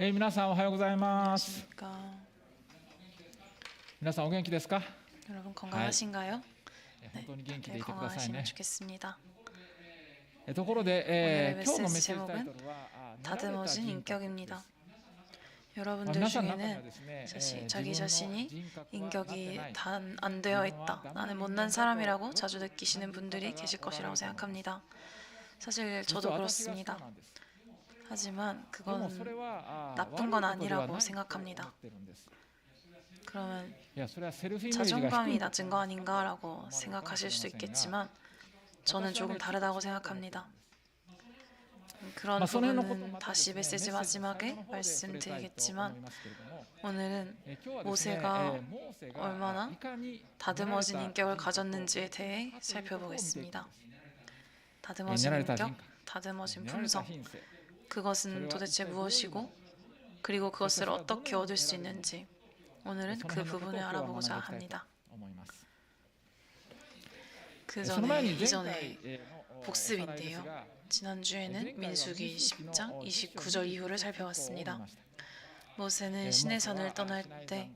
皆さんおはようございます。 안녕하십니까. 皆さんお元気ですか？ 여러분 건강하신가요? 本当に元気で 다들 いてください 건강하시면 ね。 좋겠습니다. ところ 오늘의 で、今日のメッ 메시지 セージタイ 제목은 トルは慣れた 다듬어진 人格 인격입니다. です。 여러분들 皆さんの中には 중에는 ですね、 자기 自分の 자신이 人格はなって 인격이 ない、 안 되어 있다. 나는 못난 사람이라고 자주 느끼시는 분들이 계실 것이라고 생각합니다. 사실 実 저도 は私がそう 그렇습니다. なんです。 하지만 でもそれ 그건 は 나쁜 悪 건 いことでは 아니라고 ないと思 생각합니다. ってるんです。 그러면 いや、それはセルフイメージが低い 자존감이 と 낮은 거 아닌가라고 생각하실 수도 있겠지만 저는 조금 다르다고 생각합니다. 그런 부분은 다시 메시지 마지막에 말씀드리겠지만 오늘은 모세가 얼마나 다듬어진 인격을 가졌는지에 대해 살펴보겠습니다. 다듬어진 인격, 다듬어진 품성, 그것은 도대체 무엇이고 그리고 그것을 어떻게 얻을 수 있는지 오늘은 그 부분을 알아보고자 합니다. 그 전에 이전에 복습인데요. 지난주에는 민수기 10장 29절 이후를 살펴봤습니다. 모세는 시내산을 떠날 때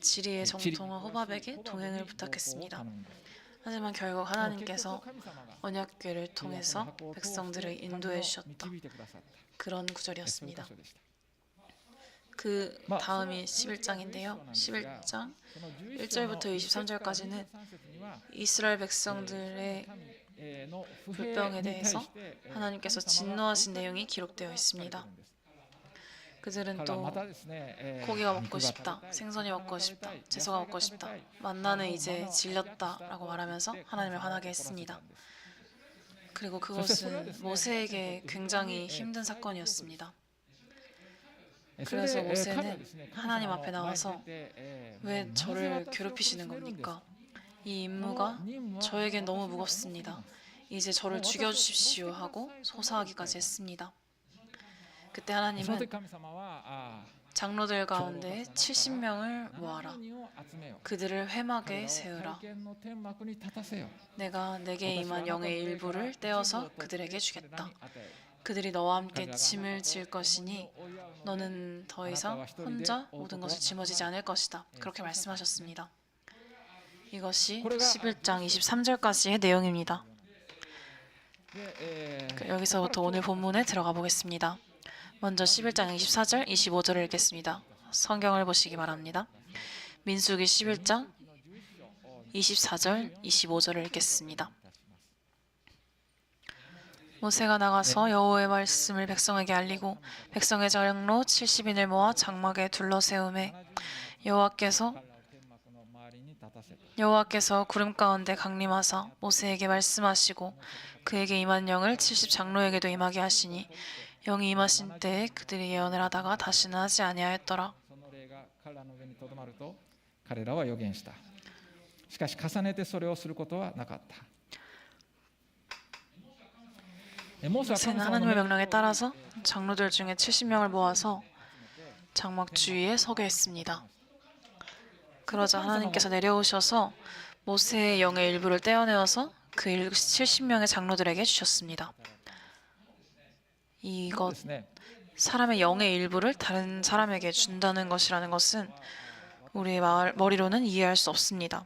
지리의 정통한 호밥에게 동행을 부탁했습니다. 하지만 결국 하나님께서 언약궤를 통해서 백성들을 인도해 주셨다. 그런 구절이었습니다. 그 다음이 11장인데요. 11장 1절부터 23절까지는 이스라엘 백성들의 불평에 대해서 하나님께서 진노하신 내용이 기록되어 있습니다. 그들은 또 고기가 먹고 싶다, 생선이 먹고 싶다, 채소가 먹고 싶다, 만나는 이제 질렸다라고 말하면서 하나님을 화나게 했습니다. 그리고 그것은 모세에게 굉장히 힘든 사건이었습니다. 그래서 모세는 하나님 앞에 나와서 왜 저를 괴롭히시는 겁니까? 이 임무가 저에게 너무 무겁습니다. 이제 저를 죽여주십시오 하고 소사하기까지 했습니다. 그때 하나님은 장로들 가운데 70명을 모아라. 그들을 회막에 세우라. 내가 내게 임한 영의 일부를 떼어서 그들에게 주겠다. 그들이 너와 함께 짐을 질 것이니 너는 더 이상 혼자 모든 것을 짊어지지 않을 것이다. 그렇게 말씀하셨습니다. 이것이 11장 23절까지의 내용입니다. 여기서부터 오늘 본문에 들어가 보겠습니다. 먼저 11장 24절, 25절을 읽겠습니다. 성경을 보시기 바랍니다. 민수기 11장 24절, 25절을 읽겠습니다. 모세가 나가서 여호와의 말씀을 백성에게 알리고 백성의 장로 70인을 모아 장막에 둘러 세우매 여호와께서 구름 가운데 강림하사 모세에게 말씀하시고 그에게 임한 영을 70 장로에게도 임하게 하시니 영이 임하신 때에 그들이 예언을 하다가 다시는 하지 아니하였더라. 彼らは予言した。しかし重ねてそれをすることはなかった。 모세는 하나님의 명령에 따라서 장로들 중에 70명을 모아서 장막 주위에 서게 했습니다. 그러자 하나님께서 내려오셔서 모세의 영의 일부를 떼어내어서 그 70명의 장로들에게 주셨습니다. 이것 사람의 영의 일부를 다른 사람에게 준다는 것이라는 것은 우리의 머리로는 이해할 수 없습니다.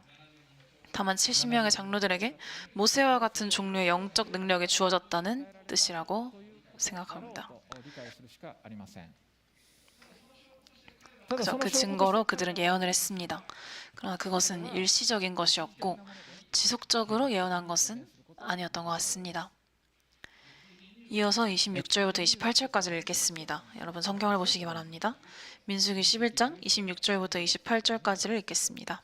다만 70명의 장로들에게 모세와 같은 종류의 영적 능력이 주어졌다는 뜻이라고 생각합니다. 그 증거로 그들은 예언을 했습니다. 그러나 그것은 일시적인 것이었고 지속적으로 예언한 것은 아니었던 것 같습니다. 이어서 26절부터 28절까지를 읽겠습니다. 여러분 성경을 보시기 바랍니다. 민수기 11장 26절부터 28절까지를 읽겠습니다.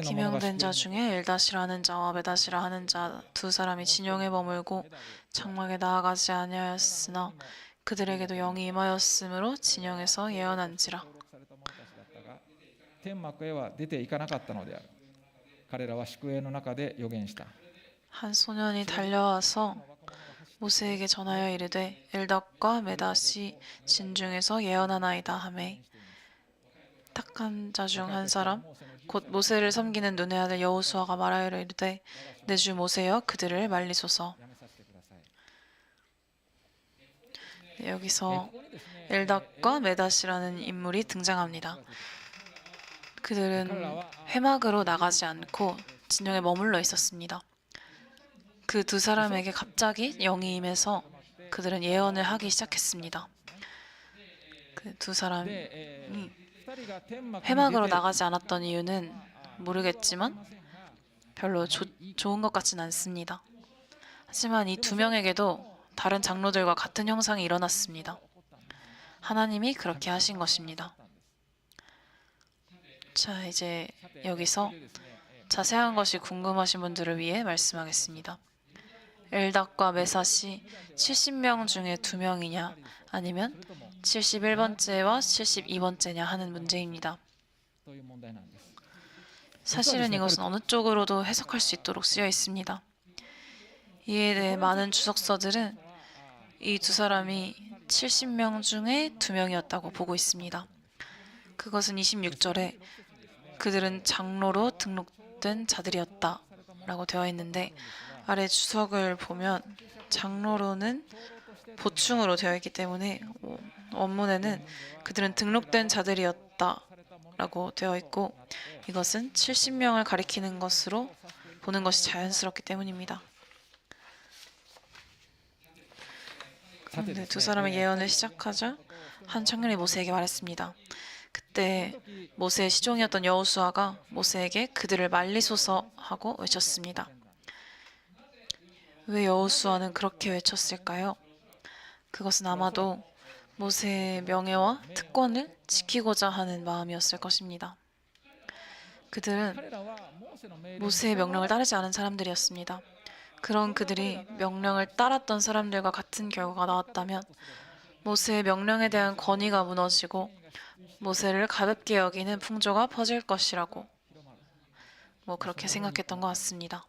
기명된 자 중에 엘다시라 하는 자와 메다시라 하는 자 두 사람이 진영에 머물고 장막에 나아가지 아니하였으나 그들에게도 영이 임하였으므로 진영에서 예언한지라. 한 소년이 달려와서 모세에게 전하여 이르되 엘닷과 메닷이 진중에서 예언하나이다 하매 택한 자 중 한 사람 곧 모세를 섬기는 눈의 아들 여호수아가 말하여 이르되 내 주 모세여 그들을 말리소서. 여기서 엘닷과 메닷이라는 인물이 등장합니다. 그들은 회막으로 나가지 않고 진영에 머물러 있었습니다. 그 두 사람에게 갑자기 영이 임해서 그들은 예언을 하기 시작했습니다. 그 두 사람이 회막으로 나가지 않았던 이유는 모르겠지만 별로 좋은 것 같진 않습니다. 하지만 이 두 명에게도 다른 장로들과 같은 형상이 일어났습니다. 하나님이 그렇게 하신 것입니다. 자, 이제 여기서 자세한 것이 궁금하신 분들을 위해 말씀하겠습니다. 엘닷과 메삿이 70명 중에 2명이냐 아니면 71번째와 72번째냐 하는 문제입니다. 사실은 이것은 어느 쪽으로도 해석할 수 있도록 쓰여 있습니다. 이에 대해 많은 주석서들은 이 두 사람이 70명 중에 2명이었다고 보고 있습니다. 그것은 26절에 그들은 장로로 등록된 자들이었다 라고 되어 있는데, 아래 주석을 보면 장로로는 보충으로 되어 있기 때문에 원문에는 그들은 등록된 자들이었다 라고 되어 있고, 이것은 70명을 가리키는 것으로 보는 것이 자연스럽기 때문입니다. 그런데 두 사람의 예언을 시작하자 한 청년이 모세에게 말했습니다. 그때 모세의 시종이었던 여호수아가 모세에게 그들을 말리소서 하고 외쳤습니다. 왜 여호수아는 그렇게 외쳤을까요? 그것은 아마도 모세의 명예와 특권을 지키고자 하는 마음이었을 것입니다. 그들은 모세의 명령을 따르지 않은 사람들이었습니다. 그런 그들이 명령을 따랐던 사람들과 같은 결과가 나왔다면 모세의 명령에 대한 권위가 무너지고 모세를 가볍게 여기는 풍조가 퍼질 것이라고 그렇게 생각했던 것 같습니다.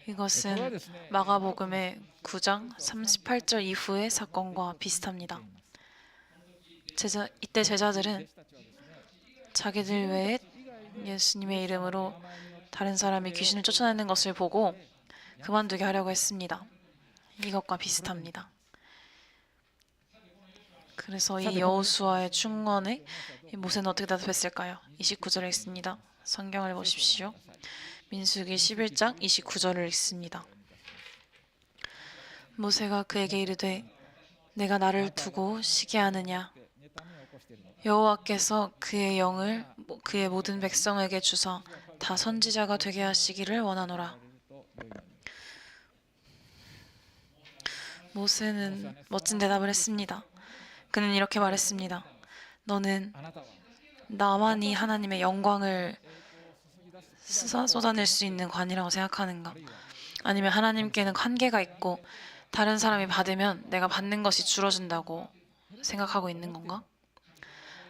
이것은 마가복음의 9장 38절 이후의 사건과 비슷합니다. 이때 제자들은 자기들 외에 예수님의 이름으로 다른 사람이 귀신을 쫓아내는 것을 보고 그만두게 하려고 했습니다. 이것과 비슷합니다. 그래서 이 여호수아의 충언에 모세는 어떻게 대답했을까요? 29절을 읽습니다. 성경을 보십시오. 민수기 11장 29절을 읽습니다. 모세가 그에게 이르되 내가 나를 두고 시기하느냐? 여호와께서 그의 영을 그의 모든 백성에게 주사 다 선지자가 되게 하시기를 원하노라. 모세는 멋진 대답을 했습니다. 그는 이렇게 말했습니다. 너는 나만이 하나님의 영광을 쏟아낼 수 있는 관이라고 생각하는가? 아니면 하나님께는 한계가 있고 다른 사람이 받으면 내가 받는 것이 줄어든다고 생각하고 있는 건가?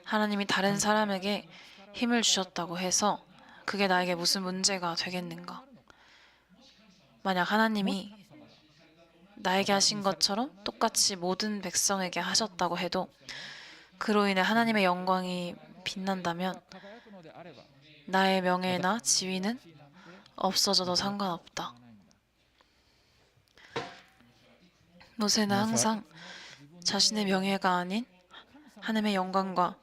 하나님이 다른 사람에게 힘을 주셨다고 해서 그게 나에게 무슨 문제가 되겠는가? 만약 하나님이 나에게 하신 것처럼 똑같이 모든 백성에게 하셨다고 해도 그로 인해 하나님의 영광이 빛난다면 나의 명예나 지위는 없어져도 상관없다. 모세는 항상 자신의 명예가 아닌 하나님의 영광과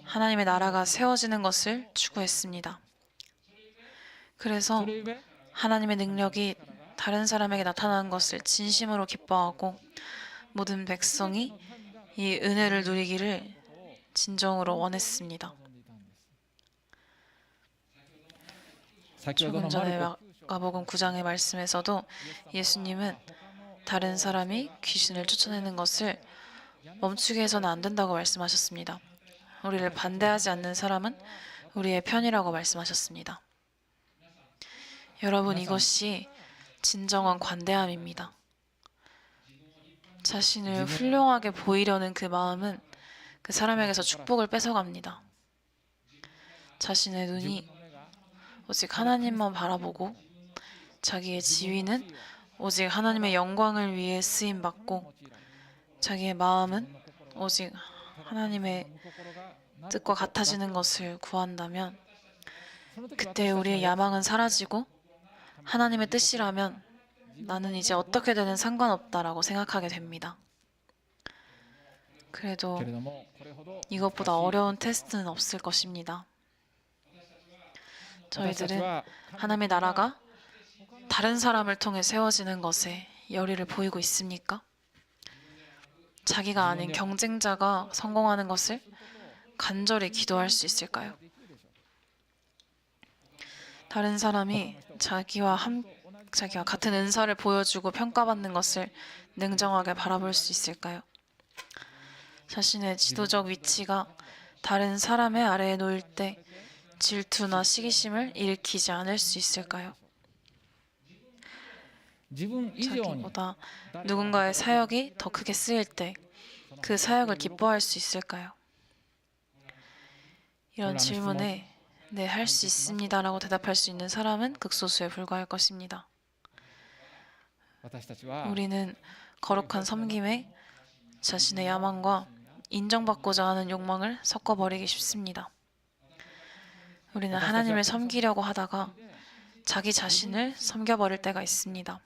하나님의 나라가 세워지는 것을 추구했습니다. 그래서 하나님의 능력이 다른 사람에게 나타나는 것을 진심으로 기뻐하고 모든 백성이 이 은혜를 누리기를 진정으로 원했습니다. 조금 전에 마가복음 9장의 말씀에서도 예수님은 다른 사람이 귀신을 쫓아내는 것을 멈추게 해서는 안 된다고 말씀하셨습니다. 우리를 반대하지 않는 사람은 우리의 편이라고 말씀하셨습니다. 여러분, 이것이 진정한 관대함입니다. 자신을 훌륭하게 보이려는 그 마음은 그 사람에게서 축복을 뺏어갑니다. 자신의 눈이 오직 하나님만 바라보고 자기의 지위는 오직 하나님의 영광을 위해 쓰임받고 자기의 마음은 오직 하나님의 뜻과 같아지는 것을 구한다면 그때 우리의 야망은 사라지고 하나님의 뜻이라면 나는 이제 어떻게 되든 상관없다라고 생각하게 됩니다. 그래도 けれどもこれほど 이것보다 難しい 어려운 테스트는 없을 것입니다. 私たち 저희들은 は 하나님의 나라가 다른 사람을 통해 세워지는 것에 열의를 보이고 있습니까? 자기가 아닌 경쟁자가 성공하는 것을 간절히 기도할 수 있을까요? 다른 사람이 자기와 같은 은사를 보여주고 평가받는 것을 냉정하게 바라볼 수 있을까요? 자신의 지도적 위치가 다른 사람의 아래에 놓일 때 질투나 시기심을 일으키지 않을 수 있을까요? 自分以上に 자기보다 누군가의 사역이 더 크게 쓰일 때 그 사역을 기뻐할 수 있을까요? 이런 질문에 네, 할 수 있습니다라고 대답할 수 있는 사람은 극소수에 불과할 것입니다. 私たちは 우리는 거룩한 섬김에 자신의 야망과 인정받고자 하는 욕망을 섞어버리기 쉽습니다. 우리는 하나님을 섬기려고 하다가 자기 자신을 섬겨버릴 때가 있습니다.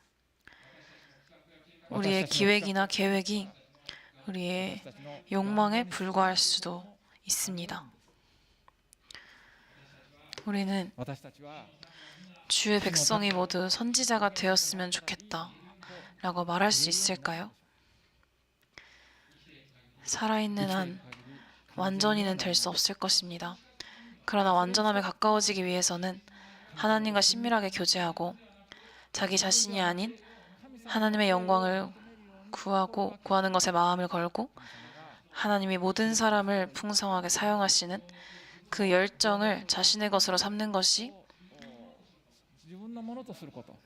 우리의 기획이나 계획이 우리의 욕망에 불과할 수도 있습니다. 우리는 私たちは 주의 백성이 모두 선지자가 되었으면 좋겠다 라고 말할 수 있을까요? 살아있는 한 완전히는 될 수 없을 것입니다. 그러나 완전함에 가까워지기 위해서는 하나님과 친밀하게 교제하고 자기 자신이 아닌 하나님의 영광을 구하는 것에 마음을 걸고 하나님이 모든 사람을 풍성하게 사용하시는 그 열정을 자신의 것으로 삼는 것이 自分のものとすること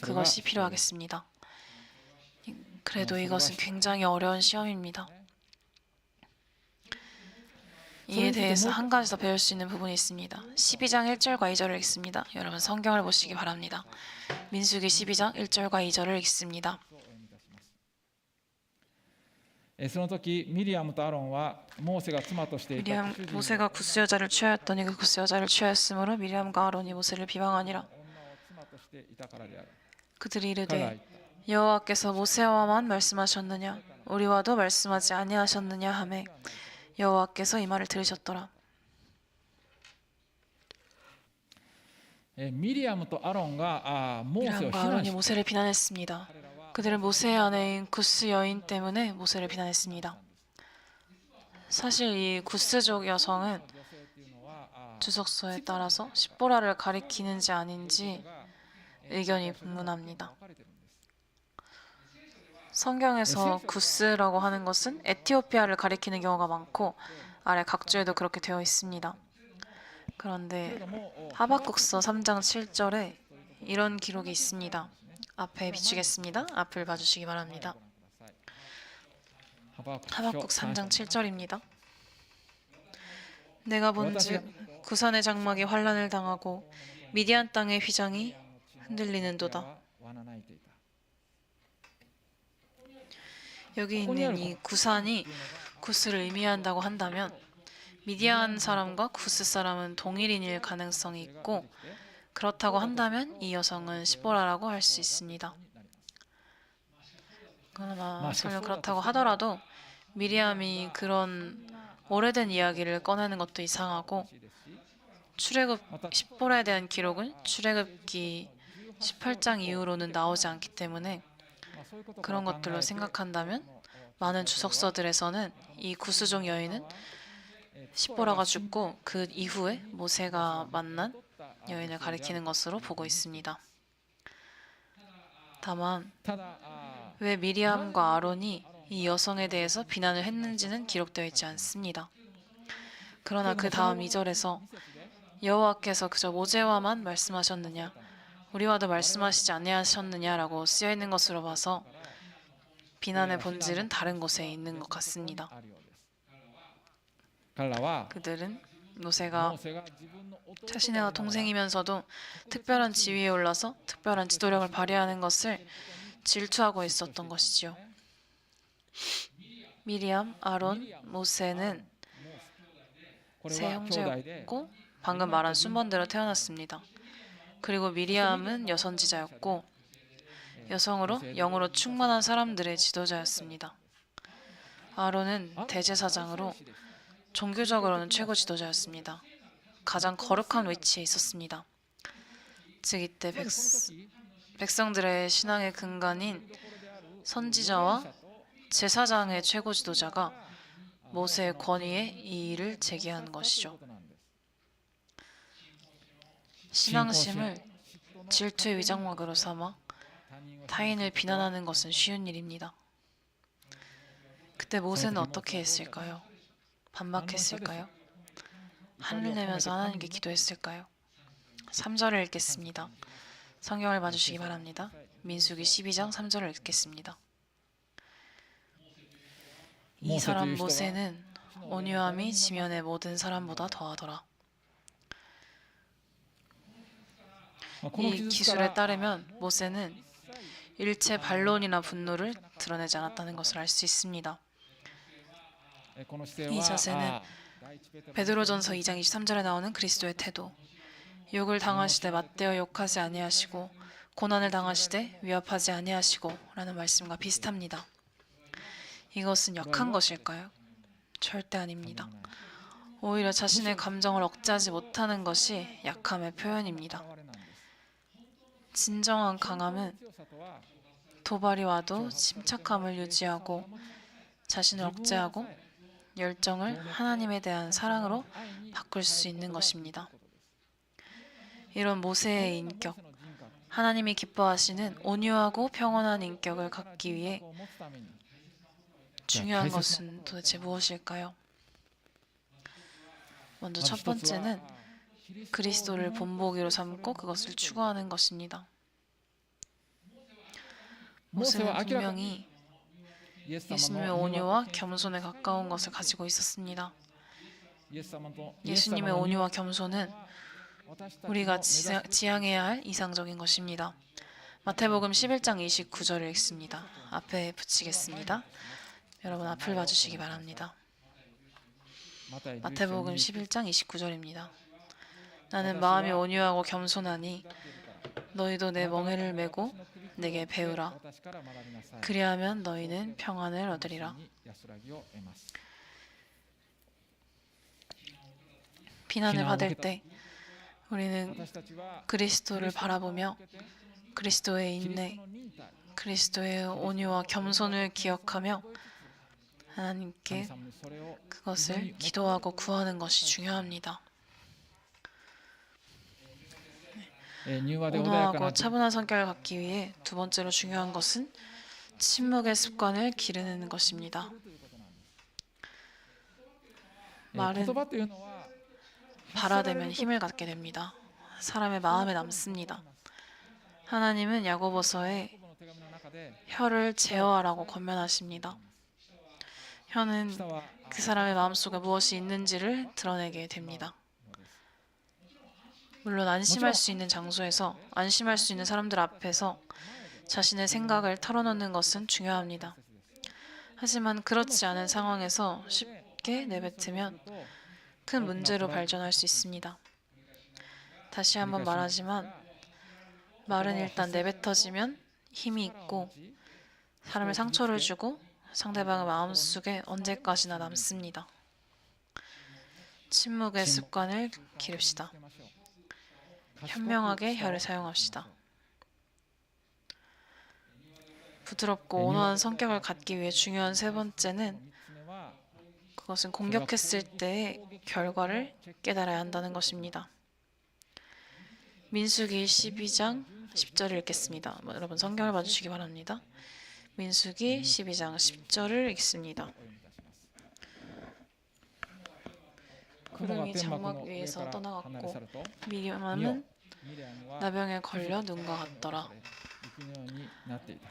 그것이 필요하겠습니다. 그래도 이것은 굉장히 어려운 시험입니다. 이에 대해서 한 가지 더 배울 수 있는 부분이 있습니다. 12장 1절과 2절을 읽습니다. 여러분 성경을 보시기 바랍니다. 민수기 12장 1절과 2절을 읽습니다. その時ミリアムとアロンはモーセが妻としていた 모세가 구스 여자를 취하였더니 그 구스 여자를 취하였으므로 미리암과 아론이 모세를 비방하니라. 女を妻としていたからである 그들이 彼らは言 이르되 った 여호와께서 모세와만 말씀하셨느냐 우리와도 말씀하지 아니하셨느냐 하매 여호와께서 이 말을 들으셨더라. ミリアムとアロンがモーセを非 미리암과 難 아론이 し 모세를 비난했습니다. 그들은 모세의 아내인 구스 여인 때문에 모세를 비난했습니다. 사실 이 구스족 여성은 女性っていうのは 주석서에 따라서 십보라를 가리키는지 아닌지 의견이 분분합니다. 分かれてるんです 성경에서 구스라고 하는 것은 에티오피아를 가리키는 경우가 많고 아래 각주에도 그렇게 되어 있습니다. けれ 그런데 ども 하박국서 3장 7절에 이런 기록이 있습니다. 앞에 비추겠습니다. 앞을 봐주시기 바랍니다. ハバク 하박국 3장 7절입니다. 내가 본즉 구산의 장막이 환란을 당하고 미디안 땅의 휘장이 흔들리는도다. わなないていた 여기 있는 이 구산이 구스를 의미한다고 한다면 미디안 사람과 구스 사람은 동일인일 가능성이 있고 그렇다고 한다면 이 여성은 시보라라고 할 수 있습니다. 그러나 설령 그렇다고 하더라도 미리암이 그런 오래된 이야기를 꺼내는 것도 이상하고 출애굽 시보라에 대한 기록은 출애굽기 18장 이후로는 나오지 않기 때문에 그런 것들로 생각한다면 많은 주석서들에서는 이 구스족 여인은 시보라가 죽고 그 이후에 모세가 만난 여인을 가리키는 것으로 보고 있습니다. 다만 ただ 왜 미리암과 아론이 이 여성에 대해서 비난을 했는지는 기록되어 있지 않습니다. 그러나 그 다음 2절에서 여호와께서 그저 모세와만 말씀하셨느냐 우리와도 말씀하시지 아니하셨느냐라고 쓰여 있는 것으로 봐서 비난의 본질은 다른 곳에 있는 것 같습니다. あるようです彼らは 그들은 モ 모세가 ーセが自分の弟 자신의 동생이면서도 특별한 지위에 올라서 특별한 지도력을 발휘하는 것을 질투하고 있었던 것이지요. 미리암, 아론, 모세는 これ 세 は兄弟で 형제였고 방금 말한 순번대로 태어났습니다. 그리고 미리암은 여선지자였고 여성으로 영으로 충만한 사람들의 지도자였습니다. 아론은 대제사장으로 종교적으로는 최고 지도자였습니다. 가장 거룩한 위치에 있었습니다. 즉 이때 백성들의 신앙의 근간인 선지자와 제사장의 최고 지도자가 모세의 권위에 이의를 제기한 것이죠. 신앙심을 질투의 위장막으로 삼아 타인을 비난하는 것은 쉬운 일입니다. 그때 모세는 어떻게 했을까요? 반박했을까요? 한을 내면서 하나님께 기도했을까요? 3절을 읽겠습니다. 성경을 봐주시기 바랍니다. 민수기 12장 3절을 읽겠습니다. 이 사람 모세는 온유함이 지면의 모든 사람보다 더하더라. 이 기술에 따르면 모세는 일체 반론이나 분노를 드러내지 않았다는 것을 알 수 있습니다. 이 자세는 베드로전서 2장 23절에 나오는 그리스도의 태도, 욕을 당하시되 맞대어 욕하지 아니하시고 고난을 당하시되 위협하지 아니하시고 라는 말씀과 비슷합니다. 이것은 약한 것일까요? 절대 아닙니다. 오히려 자신의 감정을 억제하지 못하는 것이 약함의 표현입니다. 진정한 강함은 도발이 와도 침착함을 유지하고 자신을 억제하고 열정을 하나님에 대한 사랑으로 바꿀 수 있는 것입니다. 이런 모세의 인격, 하나님이 기뻐하시는 온유하고 평온한 인격을 갖기 위해 중요한 것은 도대체 무엇일까요? 먼저 첫 번째는 그리스도를 본보기로 삼고 그것을 추구하는 것입니다. 모세는 분명히 예수님의 온유와 겸손에 가까운 것을 가지고 있었습니다. 예수님의 온유와 겸손은 우리가 지향해야 할 이상적인 것입니다. 마태복음 11장 29절을 읽습니다. 앞에 붙이겠습니다. 여러분 앞을 봐주시기 바랍니다. 마태복음 11장 29절입니다. 나는 마음이 온유하고 겸손하니 너희도 내 멍에를 메고 내게 배우라. 그리하면 너희는 평안을 얻으리라. 비난을 받을 때 우리는 그리스도를 바라보며 그리스도의 인내, 그리스도의 온유와 겸손을 기억하며 하나님께 그것을 기도하고 구하는 것이 중요합니다. 온화하고 차분한 성격을 갖기 위해 두 번째로 중요한 것은 침묵의 습관을 기르는 것입니다. 말은 발화되면 힘을 갖게 됩니다. 사람의 마음에 남습니다. 하나님은 야고보서에 혀를 제어하라고 권면하십니다. 혀는 그 사람의 마음속에 무엇이 있는지를 드러내게 됩니다. 물론 안심할 수 있는 장소에서 안심할 수 있는 사람들 앞에서 자신의 생각을 털어놓는 것은 중요합니다. 하지만 그렇지 않은 상황에서 쉽게 내뱉으면 큰 문제로 발전할 수 있습니다. 다시 한번 말하지만 말은 일단 내뱉어지면 힘이 있고 사람을 상처를 주고 상대방의 마음속에 언제까지나 남습니다. 침묵의 습관을 기릅시다. 현명하게 혀를 사용합시다. 부드럽고 온화한 성격을 갖기 위해 중요한 세 번째는 그것은 공격했을 때의 결과를 깨달아야 한다는 것입니다. 민수기 12장 10절을 읽겠습니다. 여러분 성경을 봐주시기 바랍니다. 민수기 12장 10절을 읽습니다. 구름이 장막 위에서 떠나갔고 미리암은 나병에 걸려 눈과 같더라.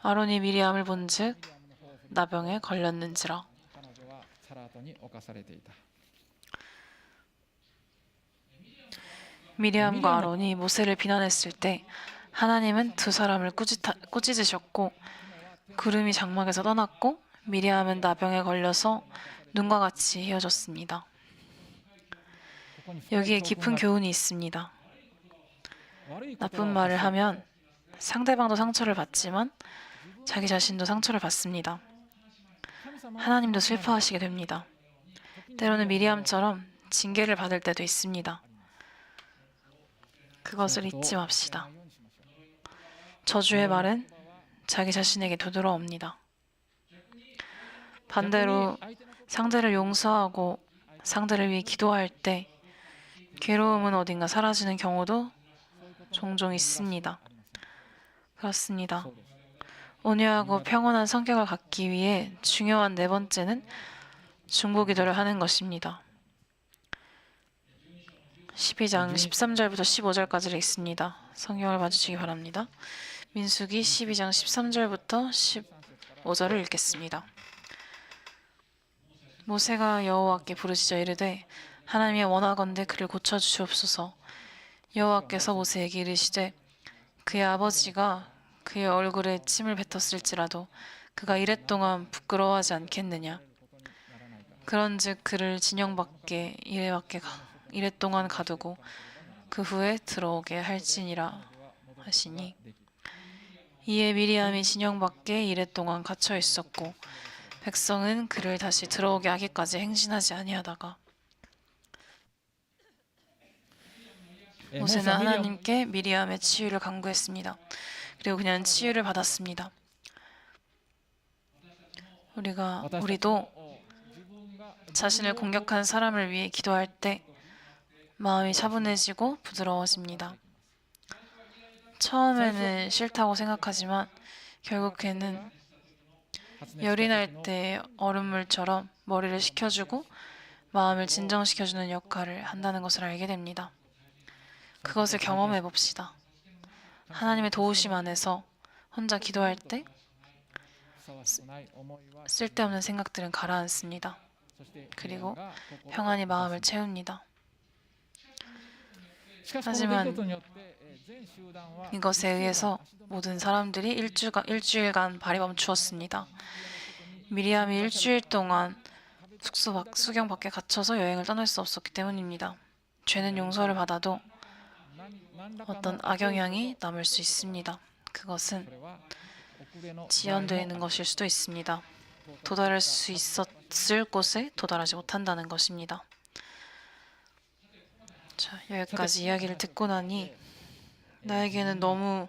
아론이 미리암을 본즉 나병에 걸렸는지라. 미리암과 아론이 모세를 비난했을 때 하나님은 두 사람을 꾸짖으셨고 구름이 장막에서 떠났고 미리암은 나병에 걸려서 눈과 같이 헤어졌습니다. 여기에 깊은 교훈이 있습니다. 나쁜 말을 하면 상대방도 상처를 받지만 자기 자신도 상처를 받습니다. 하나님도 슬퍼하시게 됩니다. 때로는 미리암처럼 징계를 받을 때도 있습니다. 그것을 잊지 맙시다. 저주의 말은 자기 자신에게 되돌아옵니다. 반대로 상대를 용서하고 상대를 위해 기도할 때 괴로움은 어딘가 사라지는 경우도 종종 있습니다. 그렇습니다. 온유하고 평온한 성격을 갖기 위해 중요한 네 번째는 중보기도를 하는 것입니다. 12장 13절부터 15절까지를 읽습니다. 성경을 봐주시기 바랍니다. 민수기 12장 13절부터 15절을 읽겠습니다. 모세가 여호와께 부르짖어 이르되 하나님의 원하건대 그를 고쳐주시옵소서. 여호와께서 모세에게 이르시되 그의 아버지가 그의 얼굴에 침을 뱉었을지라도 그가 이랫동안 부끄러워하지 않겠느냐. 그런즉 그를 진영 밖에 이랫동안 가두고 그 후에 들어오게 할지니라 하시니, 이에 미리암이 진영 밖에 이랫동안 갇혀 있었고 백성은 그를 다시 들어오게 하기까지 행진하지 아니하다가 모세는 하나님께 미리암의 치유를 간구했습니다. 그리고 그녀는 치유를 받았습니다. 우리도 자신을 공격한 사람을 위해 기도할 때 마음이 차분해지고 부드러워집니다. 처음에는 싫다고 생각하지만 결국에는 열이 날 때 얼음물처럼 머리를 식혀주고 마음을 진정시켜주는 역할을 한다는 것을 알게 됩니다. 그것을 경험해 봅시다. 하나님의 도우심 안에서 혼자 기도할 때 쓸데없는 생각들은 가라앉습니다. 그리고 평안히 마음을 채웁니다. 하지만 이것에 의해서 모든 사람들이 일주일간 발이 멈추었습니다. 미리암이 일주일 동안 수경 밖에 갇혀서 여행을 떠날 수 없었기 때문입니다. 죄는 용서를 받아도 어떤 악영향이 남을 수 있습니다. 그것은 지연되어 있는 것일 수도 있습니다. 도달할 수 있었을 곳에 도달하지 못한다는 것입니다. 자, 여기까지 이야기를 듣고 나니 나에게는 너무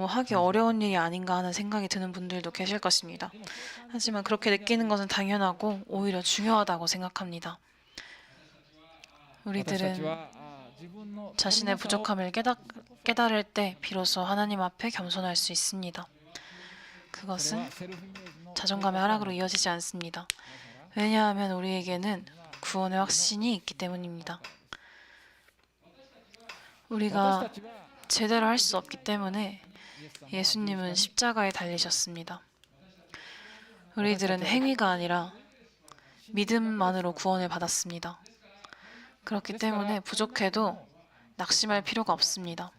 하기 어려운 일이 아닌가 하는 생각이 드는 분들도 계실 것입니다. 하지만 그렇게 느끼는 것은 당연하고 오히려 중요하다고 생각합니다. 우리들은 자신의 부족함을 깨달을 때 비로소 하나님 앞에 겸손할 수 있습니다. 그것은 자존감의 하락으로 이어지지 않습니다. 왜냐하면 우리에게는 구원의 확신이 있기 때문입니다. 우리가 제대로 할 수 없기 때문에 예수님은 십자가에 달리셨습니다. 우리들은 행위가 아니라 믿음만으로 구원을 받았습니다. 그렇기 때문에 부족해도 낙심할 필요가 없습니다.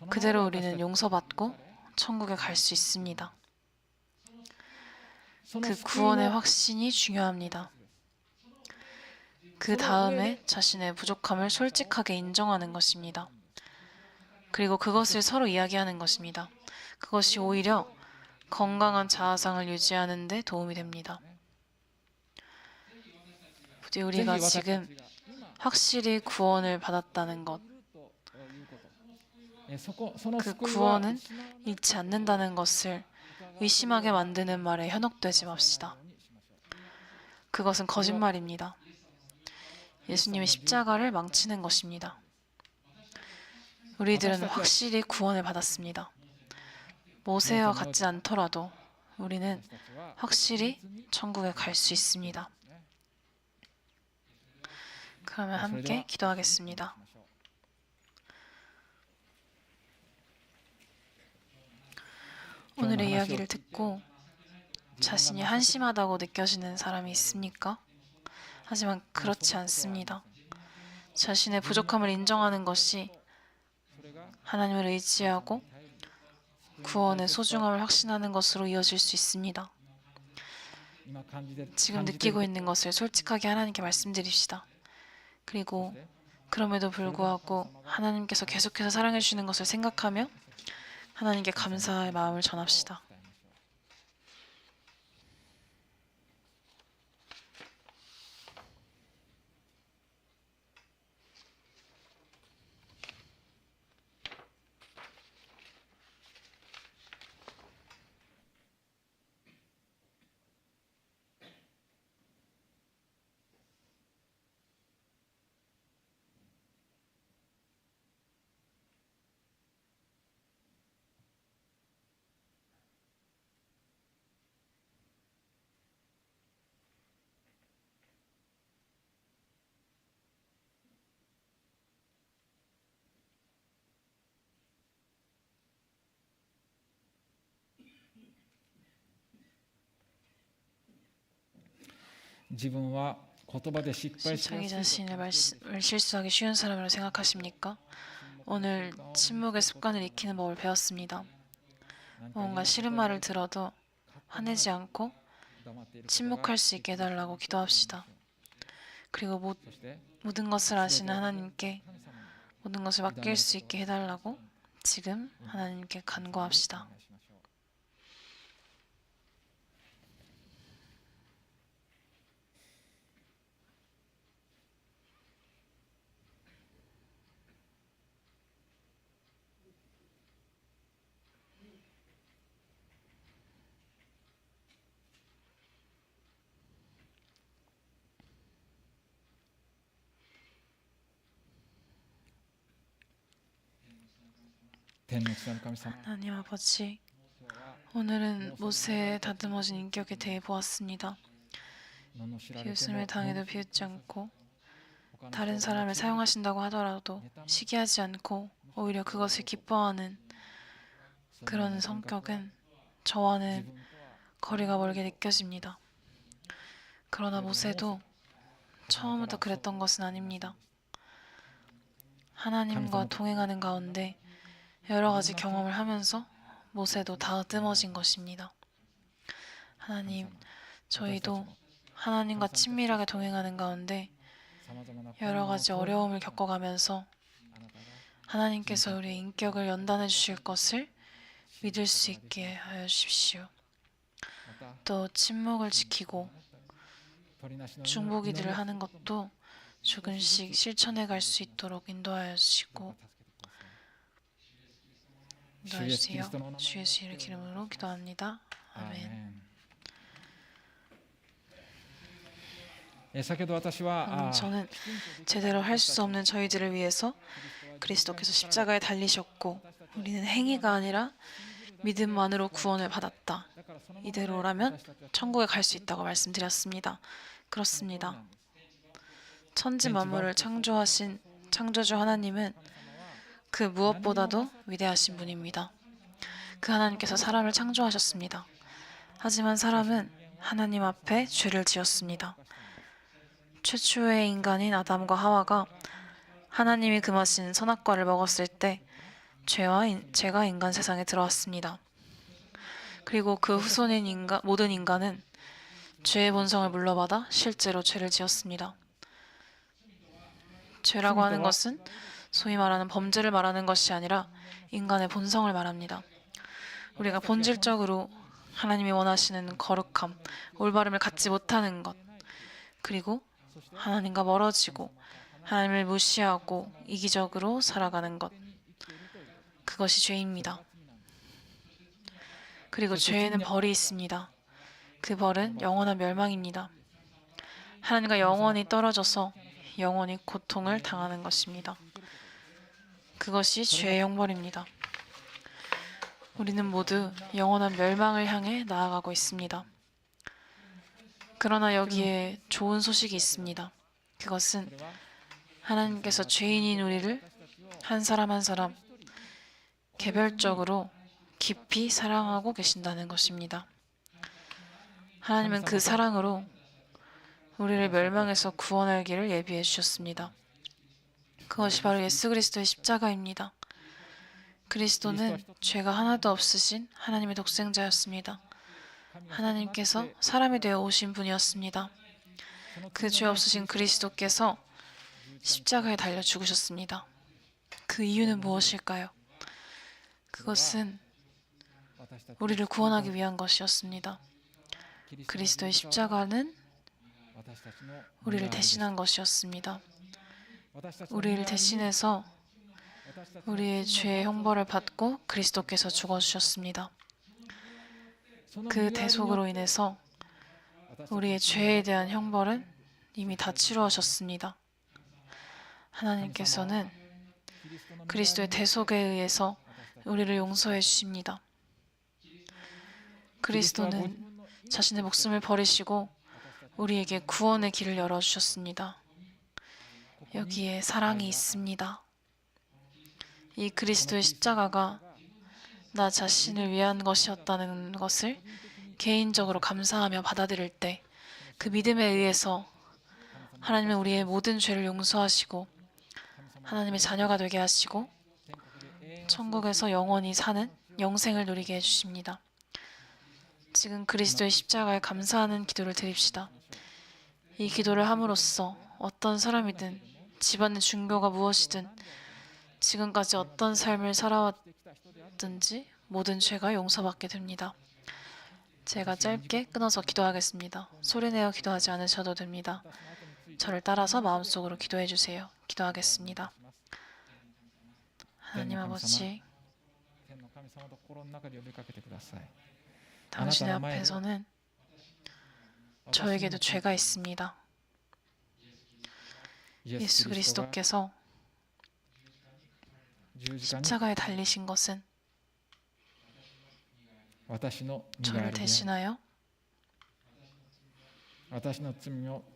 그대로 우리는 용서받고 천국에 갈 수 있습니다. 그 구원의 확신이 중요합니다. 그 다음에 자신의 부족함을 솔직하게 인정하는 것입니다. 그리고 그것을 서로 이야기하는 것입니다. 그것이 오히려 건강한 자아상을 유지하는 데 도움이 됩니다. 부디 우리가 지금 확실히 구원을 받았다는 것, 그 구원은 잃지 않는다는 것을 의심하게 만드는 말에 현혹되지 맙시다. 그것은 거짓말입니다. 예수님의 십자가를 망치는 것입니다. 우리들은 확실히 구원을 받았습니다. 모세와 같지 않더라도 우리는 확실히 천국에 갈 수 있습니다. 그러면 함께 기도하겠습니다. 오늘의 이야기를 듣고 자신이 한심하다고 느껴지는 사람이 있습니까? 하지만 그렇지 않습니다. 자신의 부족함을 인정하는 것이 하나님을 의지하고 구원의 소중함을 확신하는 것으로 이어질 수 있습니다. 지금 느끼고 있는 것을 솔직하게 하나님께 말씀드립시다. 그리고 그럼에도 불구하고 하나님께서 계속해서 사랑해 주시는 것을 생각하며 하나님께 감사의 마음을 전합시다. 自分は言葉で失敗し 자기 やすい 자신을 실수하기 쉬운 사람이라고 생각하십니까? 오늘 침묵의 습관을 익히는 법을 배웠습니다. 뭔가 싫은 말을 들어도 화내지 않고 黙っていることが 침묵할 수 있게 해달라고 기도합시다. 그리고 そして 모든 것을 아시는 하나님께 神様に 모든 것을 맡길 수 있게 해달라고 지금 하나님께 간구합시다. お願いしましょう。天の父なる神様、 하나님 아버지, 今日は 오늘은 모세의 다듬어진 인격에 대해 보았습니다. 罵られても 비웃음을 당해도 비웃지 않고 他の 다른 사람을 사용하신다고 하더라도 시기하지 않고 오히려 그것을 기뻐하는 그런 성격은 저와는 自分とは 거리가 멀게 느껴집니다. 그러나 모세도 처음부터 그랬던 것은 아닙니다. 하나님과 동행하는 가운데 여러 가지 경험을 하면서 모세도 다듬어진 것입니다. 하나님, 저희도 하나님과 친밀하게 동행하는 가운데 様々な 여러 가지 어려움을 겪어가면서 あなたが 하나님께서 우리의 인격을 연단해 주실 것을 믿을 수 있게 하여 주십시오. また 또 침묵을 지키고 鳥なしの 중보기도를 하는 것도 조금씩 실천해 갈 수 있도록 인도하여 주시고 助けてください。 인도해 주세요. 주 예수의 이름으로 기도합니다. アー 아멘. メン。先ほど私は 저는 제대로 할 수 없는 저희들을 위해서 그리스도께서 십자가에 달리셨고 우리는 행위가 아니라 믿음만으로 구원을 받았다. 이대로라면 천국에 갈 수 있다고 말씀드렸습니다. 그렇습니다. 천지 만물을 창조하신 창조주 하나님은 그 무엇보다도 위대하신 분입니다. 그 하나님께서 사람을 창조하셨습니다. 하지만 사람은 하나님 앞에 죄를 지었습니다. 최초의 인간인 아담과 하와가 하나님이 금하신 선악과를 먹었을 때 죄가 인간 세상에 들어왔습니다. 그리고 그 후손인 모든 인간은 죄의 본성을 물러받아 실제로 죄를 지었습니다. 죄라고 하는 것은 소위 말하는 범죄를 말하는 것이 아니라 인간의 본성을 말합니다. 우리가 본질적으로 하나님이 원하시는 거룩함, 올바름을 갖지 못하는 것, 그리고 하나님과 멀어지고 하나님을 무시하고 이기적으로 살아가는 것, 그것이 죄입니다. 그리고 죄에는 벌이 있습니다. 그 벌은 영원한 멸망입니다. 하나님과 영원히 떨어져서 영원히 고통을 당하는 것입니다. 그것이 죄의 형벌입니다. 우리는 모두 영원한 멸망을 향해 나아가고 있습니다. 그러나 여기에 좋은 소식이 있습니다. 그것은 하나님께서 죄인인 우리를 한 사람 한 사람 개별적으로 깊이 사랑하고 계신다는 것입니다. 하나님은 그 사랑으로 우리를 멸망에서 구원할 길을 예비해 주셨습니다. 그것이 바로 예수 그리스도의 십자가입니다. 그리스도는 죄가 하나도 없으신 하나님의 독생자였습니다. 하나님께서 사람이 되어 오신 분이었습니다. 그 죄 없으신 그리스도께서 십자가에 달려 죽으셨습니다. 그 이유는 무엇일까요? 그것은 우리를 구원하기 위한 것이었습니다. 그리스도의 십자가는 우리를 대신한 것이었습니다. 우리를 대신해서 우리의 죄의 형벌을 받고 그리스도께서 죽어주셨습니다. 그 대속으로 인해서 우리의 죄에 대한 형벌은 이미 다 치루하셨습니다. 하나님께서는 그리스도의 대속에 의해서 우리를 용서해 주십니다. 그리스도는 자신의 목숨을 버리시고 우리에게 구원의 길을 열어주셨습니다. 여기에 사랑이 있습니다. 이 그리스도의 십자가가 나 자신을 위한 것이었다는 것을 개인적으로 감사하며 받아들일 때 그 믿음에 의해서 하나님은 우리의 모든 죄를 용서하시고 하나님의 자녀가 되게 하시고 천국에서 영원히 사는 영생을 누리게 해주십니다. 지금 그리스도의 십자가에 감사하는 기도를 드립시다. 이 기도를 함으로써 어떤 사람이든 집안의 중교가 무엇이든 지금까지 어떤 삶을 살아왔든지 모든 죄가 용서받게 됩니다. 제가 짧게 끊어서 기도하겠습니다. 소리내어 기도하지 않으셔도 됩니다. 저를 따라서 마음속으로 기도해 주세요. 기도하겠습니다. 하나님 아버지, 당신의 앞에서는 저에게도 죄가 있습니다. 예수 그리스도께서 십자가에 달리신 것은 저를 대신하여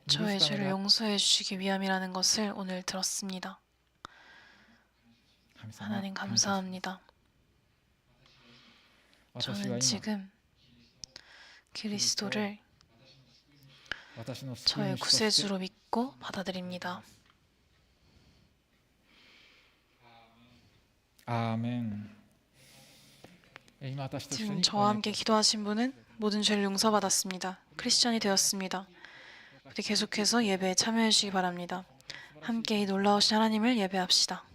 저의 죄를 용서해 주시기 위함이라는 것을 오늘 들었습니다. 하나님 감사합니다. 저는 지금 그리스도를 저의 구세주로 믿고 받아들입니다. 아멘. 지금 저와 함께 기도하신 분은 모든 죄를 용서받았습니다. 크리스천이 되었습니다. 우리 계속해서 예배에 참여해 주시기 바랍니다. 함께 이 놀라우신 하나님을 예배합시다.